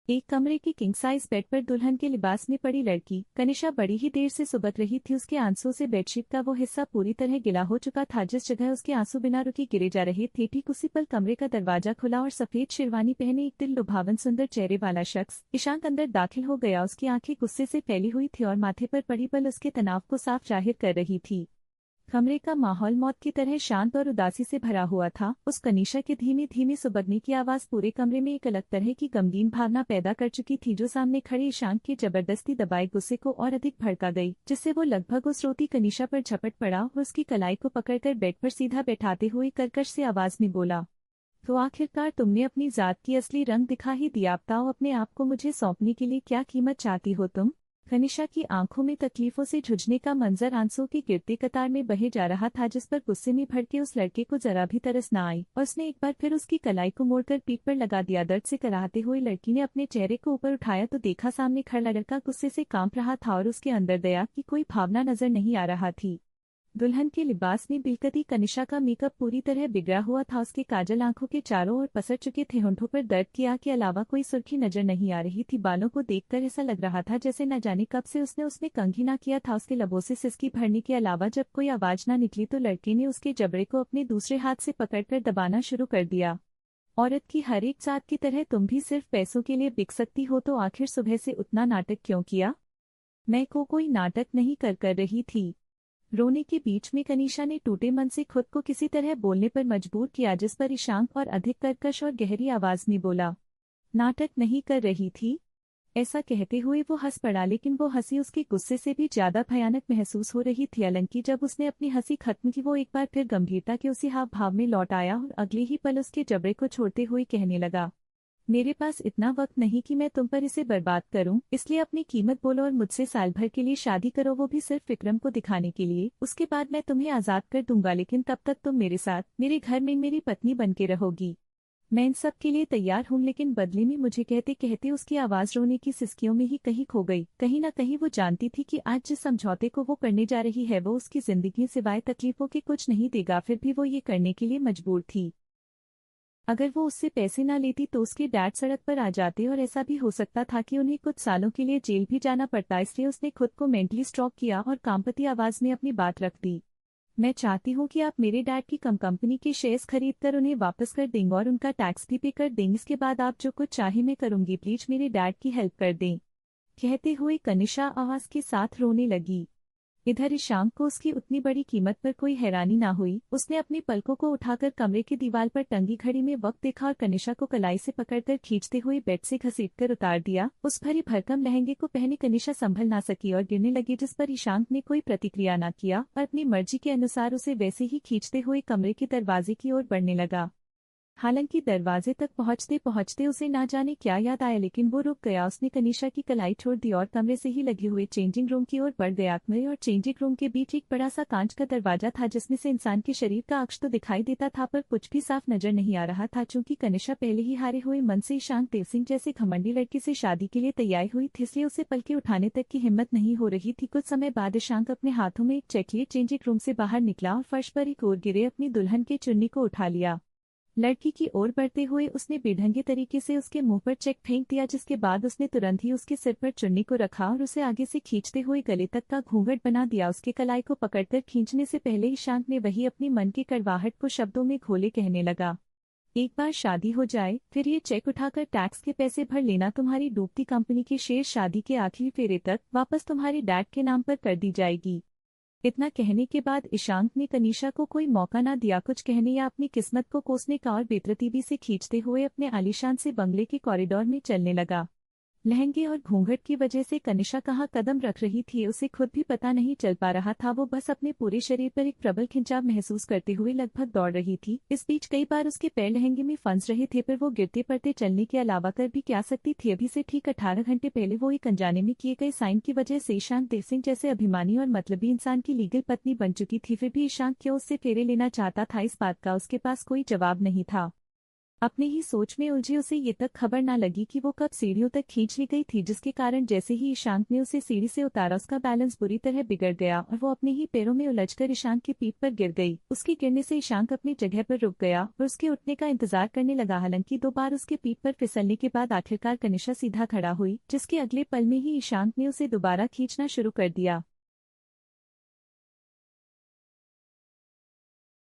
एक कमरे की किंग साइज बेड पर दुल्हन के लिबास में पड़ी लड़की कनिशा बड़ी ही देर से सुबक रही थी। उसके आंसुओं से बेडशीट का वो हिस्सा पूरी तरह गिला हो चुका था जिस जगह उसके आंसू बिना रुके गिरे जा रहे थे। ठीक उसी पल कमरे का दरवाजा खुला और सफेद शेरवानी पहने एक दिल लुभावन सुंदर चेहरे वाला शख्स ईशांक अंदर दाखिल हो गया। उसकी आंखें गुस्से से फैली हुई थी और माथे पर पड़ी बल उसके तनाव को साफ जाहिर कर रही थी। कमरे का माहौल मौत की तरह शांत और उदासी से भरा हुआ था। उस कनीशा के धीमे धीमे सुबकने की आवाज पूरे कमरे में एक अलग तरह की गमगीन भावना पैदा कर चुकी थी जो सामने खड़े ईशांक के जबरदस्ती दबाए गुस्से को और अधिक भड़का गई, जिससे वो लगभग उस रोती कनीशा पर झपट पड़ा और उसकी कलाई को पकड़कर बेड पर सीधा बैठाते हुए कर्कश से आवाज में बोला, तो आखिरकार तुमने अपनी जात की असली रंग दिखा ही दिया। बताओ अपने आप को मुझे सौंपने के लिए क्या कीमत चाहती हो तुम। कनिशा की आंखों में तकलीफों से झुंझने का मंजर आंसुओं की गिरती कतार में बहे जा रहा था, जिस पर गुस्से में भड़के उस लड़के को जरा भी तरस न आई और उसने एक बार फिर उसकी कलाई को मोड़कर पीठ पर लगा दिया। दर्द से कराहते हुए लड़की ने अपने चेहरे को ऊपर उठाया तो देखा सामने खड़ा लड़का गुस्से से कांप रहा था और उसके अंदर दया की कोई भावना नजर नहीं आ रहा थी। दुल्हन के लिबास में बिलकती कनिशा का मेकअप पूरी तरह बिगड़ा हुआ था। उसके काजल आंखों के चारों ओर पसर चुके थे। होंठों पर दर्द की आग के अलावा कोई सुर्खी नजर नहीं आ रही थी। बालों को देखकर ऐसा लग रहा था जैसे न जाने कब से उसने उसमें कंघी ना किया था। उसके लबों से सिसकी भरने के अलावा जब कोई आवाज ना निकली तो लड़के ने उसके जबड़े को अपने दूसरे हाथ से पकड़कर दबाना शुरू कर दिया। औरत की हर एक जात की तरह तुम भी सिर्फ पैसों के लिए बिक सकती हो, तो आखिर सुबह से उतना नाटक क्यों किया। मैं कोई नाटक नहीं कर रही थी। रोने के बीच में कनीशा ने टूटे मन से खुद को किसी तरह बोलने पर मजबूर किया, जिस पर ईशांक और अधिक कर्कश और गहरी आवाज में बोला, नाटक नहीं कर रही थी। ऐसा कहते हुए वो हंस पड़ा, लेकिन वो हंसी उसके गुस्से से भी ज्यादा भयानक महसूस हो रही थी। हालांकि जब उसने अपनी हंसी खत्म की वो एक बार फिर गंभीरता के उसी हाव भाव में लौट आया और अगले ही पल उसके जबड़े को छोड़ते हुए कहने लगा, मेरे पास इतना वक्त नहीं कि मैं तुम पर इसे बर्बाद करूं, इसलिए अपनी कीमत बोलो और मुझसे साल भर के लिए शादी करो, वो भी सिर्फ विक्रम को दिखाने के लिए। उसके बाद मैं तुम्हें आजाद कर दूंगा, लेकिन तब तक तुम मेरे साथ मेरे घर में मेरी पत्नी बनके रहोगी। मैं इन सब के लिए तैयार हूं, लेकिन बदले में मुझे कहते कहते उसकी आवाज रोने की सिसकियों में ही कहीं खो गई। कहीं न कहीं वो जानती थी कि आज जिस समझौते को वो करने जा रही है वो उसकी जिंदगी सिवाय तकलीफों के कुछ नहीं देगा, फिर भी वो ये करने के लिए मजबूर थी। अगर वो उससे पैसे ना लेती तो उसके डैड सड़क पर आ जाते और ऐसा भी हो सकता था कि उन्हें कुछ सालों के लिए जेल भी जाना पड़ता। इसलिए उसने खुद को मेंटली स्ट्रॉक किया और कांपती आवाज में अपनी बात रख दी, मैं चाहती हूँ कि आप मेरे डैड की कंपनी के शेयर्स खरीदकर उन्हें वापस कर देंगे और उनका टैक्स भी पे कर देंगे। इसके बाद आप जो कुछ चाहे मैं करूंगी, प्लीज मेरे डैड की हेल्प कर दें। कहते हुए कनिशा आवाज के साथ रोने लगी। इधर ईशांक को उसकी उतनी बड़ी कीमत पर कोई हैरानी ना हुई। उसने अपनी पलकों को उठाकर कमरे की दीवार पर टंगी घड़ी में वक्त देखा और कनिशा को कलाई से पकड़कर खींचते हुए बेड से घसीटकर उतार दिया। उस भरी भरकम लहंगे को पहने कनिशा संभल ना सकी और गिरने लगी, जिस पर ईशांक ने कोई प्रतिक्रिया ना किया और अपनी मर्जी के अनुसार उसे वैसे ही खींचते हुए कमरे के दरवाजे की ओर बढ़ने लगा। हालांकि दरवाजे तक पहुंचते पहुंचते उसे ना जाने क्या याद आया, लेकिन वो रुक गया। उसने कनिशा की कलाई छोड़ दी और कमरे से ही लगे हुए चेंजिंग रूम की ओर बढ़ गया। कमरे और चेंजिंग रूम के बीच एक बड़ा सा कांच का दरवाजा था, जिसमें से इंसान के शरीर का अक्ष तो दिखाई देता था पर कुछ भी साफ नजर नहीं आ रहा था। चूंकि कनिशा पहले ही हारे हुए मन से ईशांक देव सिंह जैसे घमंडी लड़के से शादी के लिए तैयार हुई थी, इसलिए उसे पलके उठाने तक की हिम्मत नहीं हो रही थी। कुछ समय बाद ईशांक अपने हाथों में एक चेक लिए चेंजिंग रूम से बाहर निकला और फर्श पर एक ओर गिरे अपनी दुल्हन के चुन्नी को उठा लिया। लड़की की ओर बढ़ते हुए उसने बेढंगे तरीके से उसके मुंह पर चेक फेंक दिया, जिसके बाद उसने तुरंत ही उसके सिर पर चुन्नी को रखा और उसे आगे से खींचते हुए गले तक का घूंघट बना दिया। उसके कलाई को पकड़कर खींचने से पहले ईशांक ने वही अपनी मन की कड़वाहट को शब्दों में घोले कहने लगा, एक बार शादी हो जाए फिर ये चेक उठाकर टैक्स के पैसे भर लेना। तुम्हारी डूबती कंपनी की शेयर शादी के आखिरी फेरे तक वापस तुम्हारे डैड के नाम पर कर दी जाएगी। इतना कहने के बाद ईशांक ने कनिशा को कोई मौका ना दिया कुछ कहने या अपनी किस्मत को कोसने का और बेतरतीबी से खींचते हुए अपने आलीशान से बंगले के कॉरिडोर में चलने लगा। लहंगे और घूंघट की वजह से कनिशा कहाँ कदम रख रही थी उसे खुद भी पता नहीं चल पा रहा था। वो बस अपने पूरे शरीर पर एक प्रबल खिंचाव महसूस करते हुए लगभग दौड़ रही थी। इस बीच कई बार उसके पैर लहंगे में फंस रहे थे, पर वो गिरते पड़ते चलने के अलावा कर भी क्या सकती थी। अभी से ठीक 18 घंटे पहले वो एक अनजाने में किए गए साइन की वजह से ईशांक देव सिंह जैसे अभिमानी और मतलबी इंसान की लीगल पत्नी बन चुकी थी। फिर भी ईशांक क्यों उससे फेरे लेना चाहता था, इस बात का उसके पास कोई जवाब नहीं था। अपने ही सोच में उलझे उसे ये तक खबर ना लगी कि वो कब सीढ़ियों तक खींच ली गई थी, जिसके कारण जैसे ही ईशांक ने उसे सीढ़ी से उतारा उसका बैलेंस बुरी तरह बिगड़ गया और वो अपने ही पैरों में उलझकर ईशांक की पीठ पर गिर गई। उसके गिरने से ईशांक अपनी जगह पर रुक गया और उसके उठने का इंतजार करने लगा। हालांकि 2 बार उसके पीठ पर फिसलने के बाद आखिरकार कनिशा सीधा खड़ा हुई, जिसके अगले पल में ही ईशांक ने उसे दोबारा खींचना शुरू कर दिया।